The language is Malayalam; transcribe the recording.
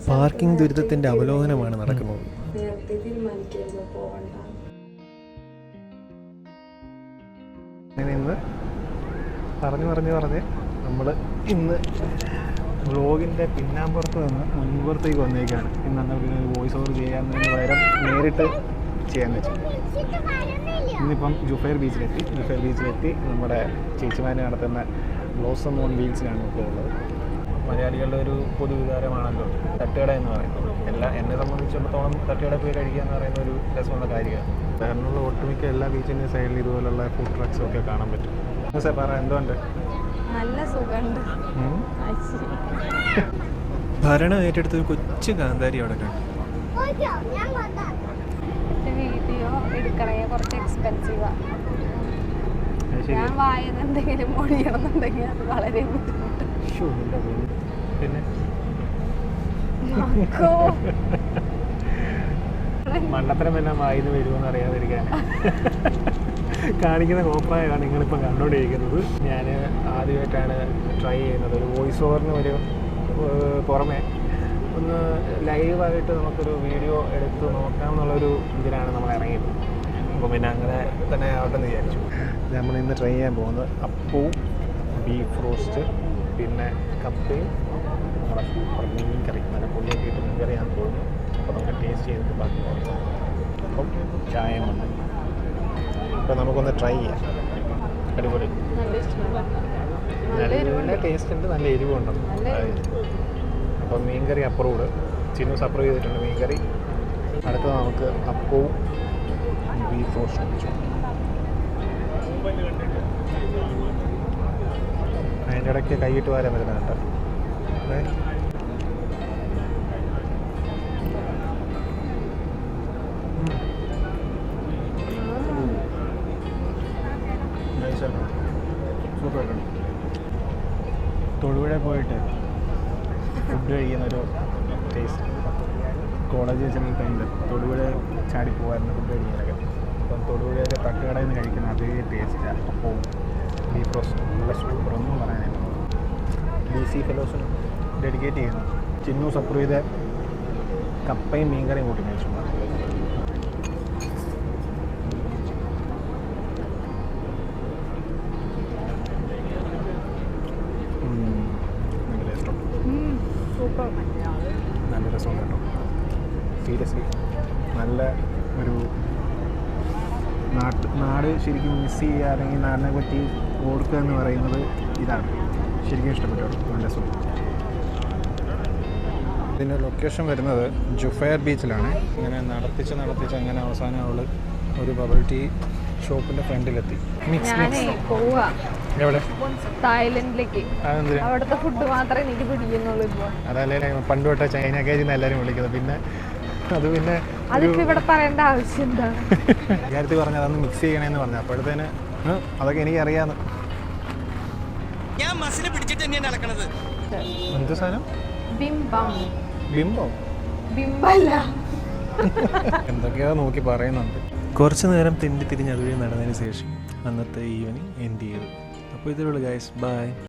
പാർക്കിംഗ് ദുരിതത്തിന്റെ അവലോകനമാണ് നടക്കുന്നത്. ഇന്ന് പറഞ്ഞ് നമ്മൾ ഇന്ന് വ്ലോഗിൻ്റെ പിന്നാമ്പുറത്ത് നിന്ന് മുൻപുറത്തേക്ക് വന്നേക്കാണ്. ഇന്ന് എന്നാൽ പിന്നെ വോയിസ് ഓവർ ചെയ്യാമെന്നതിന് പകരം നേരിട്ട് ചെയ്യാമെന്ന് വെച്ചു. ഇന്നിപ്പം ജുഫൈർ ബീച്ചിലെത്തി നമ്മുടെ ചേച്ചിമാർ നടത്തുന്ന ബ്ലോസം ഓൺ വീൽസിലാണ് ഇപ്പോൾ ഉള്ളത്. മലയാളികളുടെ ഒരു പൊതുവികാരമാണല്ലോ തട്ടുകട എന്ന് പറയുന്നത്. എന്നെ സംബന്ധിച്ചിടത്തോളം തട്ടുകട പോയി കഴിക്കുക എന്ന് പറയുന്ന ഒരു രസമുള്ള കാര്യമാണ്. കാരണമുള്ള ഒട്ടുമിക്ക എല്ലാ ബീച്ചിൻ്റെ സൈഡിൽ ഇതുപോലുള്ള ഫുഡ് ട്രക്സും ഒക്കെ കാണാൻ പറ്റും. സാർ പറ, എന്തുകൊണ്ട്? നല്ല സുഖമുണ്ട്. ഭരണം ഏറ്റെടുത്തൊരു കൊച്ചു കാന്താരി അവിടെ കണ്ടു. വീഡിയോ എടുക്കണേ കുറച്ച് എക്സ്പെൻസീവാണ്. ഞാൻ വായന എന്തെങ്കിലും മൊഴിയണമെന്നുണ്ടെങ്കിൽ അത് വളരെ ബുദ്ധിമുട്ട്. പിന്നെ മണ്ടത്തരം എല്ലാം വായിന്ന് വരുമെന്ന് അറിയാതിരിക്കാൻ കാണിക്കുന്ന കോപ്രായമാണ് നിങ്ങളിപ്പോൾ കണ്ടുകൊണ്ടിരിക്കുന്നത്. ഞാൻ ആദ്യമായിട്ടാണ് ട്രൈ ചെയ്യുന്നത്. ഒരു വോയിസ് ഓവറിന് ഒരു പുറമെ ഒന്ന് ലൈവായിട്ട് നമുക്കൊരു വീഡിയോ എടുത്ത് നോക്കാം എന്നുള്ളൊരു ഇതിലാണ് നമ്മൾ ഇറങ്ങിയത്. അപ്പോൾ പിന്നെ അങ്ങനെ തന്നെ ആവട്ടെ എന്ന് വിചാരിച്ചു. നമ്മൾ ഇന്ന് ട്രൈ ചെയ്യാൻ പോകുന്നത് അപ്പവും ബീഫ് റോസ്റ്റ് പിന്നെ കപ്പയും നമ്മുടെ സൂപ്പർ മീൻ കറി, നല്ല പുള്ളിയൊക്കെ ഇട്ട് മീൻ കറിയാണ് തോന്നുന്നു. അപ്പോൾ നമുക്ക് ടേസ്റ്റ് ചെയ്തിട്ട് ബാക്കി നോക്കാം. അപ്പം ചായ വന്നു. അപ്പോൾ നമുക്കൊന്ന് ട്രൈ ചെയ്യാം. അടിപൊളി, നല്ല ടേസ്റ്റ് ഉണ്ട്, നല്ല എരിവുണ്ടെന്ന്. അപ്പം മീൻ കറി അപ്രൂവ്ഡ്. ചിന്നൂസ് അപ്രൂവ് ചെയ്തിട്ടുണ്ട് മീൻ കറി. അടുത്തത് നമുക്ക് അപ്പവും ബീഫ് റോസ്റ്റും വെച്ചു. അതിൻ്റെ ഇടയ്ക്ക് കൈയിട്ട് വരാൻ പറ്റുന്നുണ്ട്. സൂപ്പറായിട്ടുണ്ട്. തൊടുപുഴ പോയിട്ട് ഫുഡ് കഴിക്കുന്നൊരു ടേസ്റ്റ്. കോളേജ് ചെന്ന ടൈമിൽ തൊടുപുഴ ചാടി പോകുമായിരുന്നു ഫുഡ് കഴിക്കാനൊക്കെ. അപ്പം തൊടുപുഴയൊക്കെ തട്ടുകടയിൽ നിന്ന് കഴിക്കുന്ന അതേ ടേസ്റ്റാണ്. അപ്പവും ബീഫ് റോസ്റ്റ് നല്ല സൂപ്പർ, ഒന്നും പറയാനില്ല. DC ഫെലോസിന് ഡെഡിക്കേറ്റ് ചെയ്യുന്നു. ചിന്നൂസ് അപ്രൂവ് ചെയ്ത കപ്പയും മീൻകറിയും കൂട്ടി കഴിച്ചു. നല്ല രസമുണ്ട് കേട്ടോ. സീരിയസ്ലി നല്ല ഒരു നാട് ശരിക്കും മിസ് ചെയ്യുക, അല്ലെങ്കിൽ നാടിനെ പറ്റി ഓർക്കുക എന്ന് പറയുന്നത് ഇതാണ്. ശരിക്കും ഇഷ്ടപ്പെട്ടു. നല്ല സുഖം. ഇതിൻ്റെ ലൊക്കേഷൻ വരുന്നത് ജുഫൈർ ബീച്ചിലാണ്. ഇങ്ങനെ നടത്തിച്ച് അങ്ങനെ അവസാനം അവൾ ഒരു ബബിൾ ടീ ഷോപ്പിൻ്റെ ഫ്രണ്ടിലെത്തി. എവിടെ? തായ്ലൻഡിലേക്ക്. അവിടുത്തെ ഫുഡ് മാത്രമേ എനിക്ക് പിടിക്കുന്നുള്ളൂ ഇപ്പോൾ. അതല്ലേ പണ്ട് തൊട്ടേ ചൈന കേജിൽ നിന്ന് എല്ലാവരും വിളിക്കുന്നത്. പിന്നെ അതിപ്പോൾ ഇവിടെ പറയേണ്ട ആവശ്യം എന്താണ്? വിദ്യാർത്ഥി പറഞ്ഞു അതൊന്ന് മിക്സ് ചെയ്യണമെന്ന് പറഞ്ഞു. അപ്പോഴത്തേന് അതൊക്കെ എനിക്കറിയാന്ന്. എന്ത് സാധനം? എന്തൊക്കെയോ നോക്കി പറയുന്നുണ്ട്. കുറച്ചു നേരം തിരിഞ്ഞ് അതുവഴി നടന്നതിന് ശേഷം അന്നത്തെ ഈവനിങ് എൻഡ് ചെയ്തു. അപ്പോൾ ഇതേ ഉള്ളൂ ഗൈസ്, ബൈ.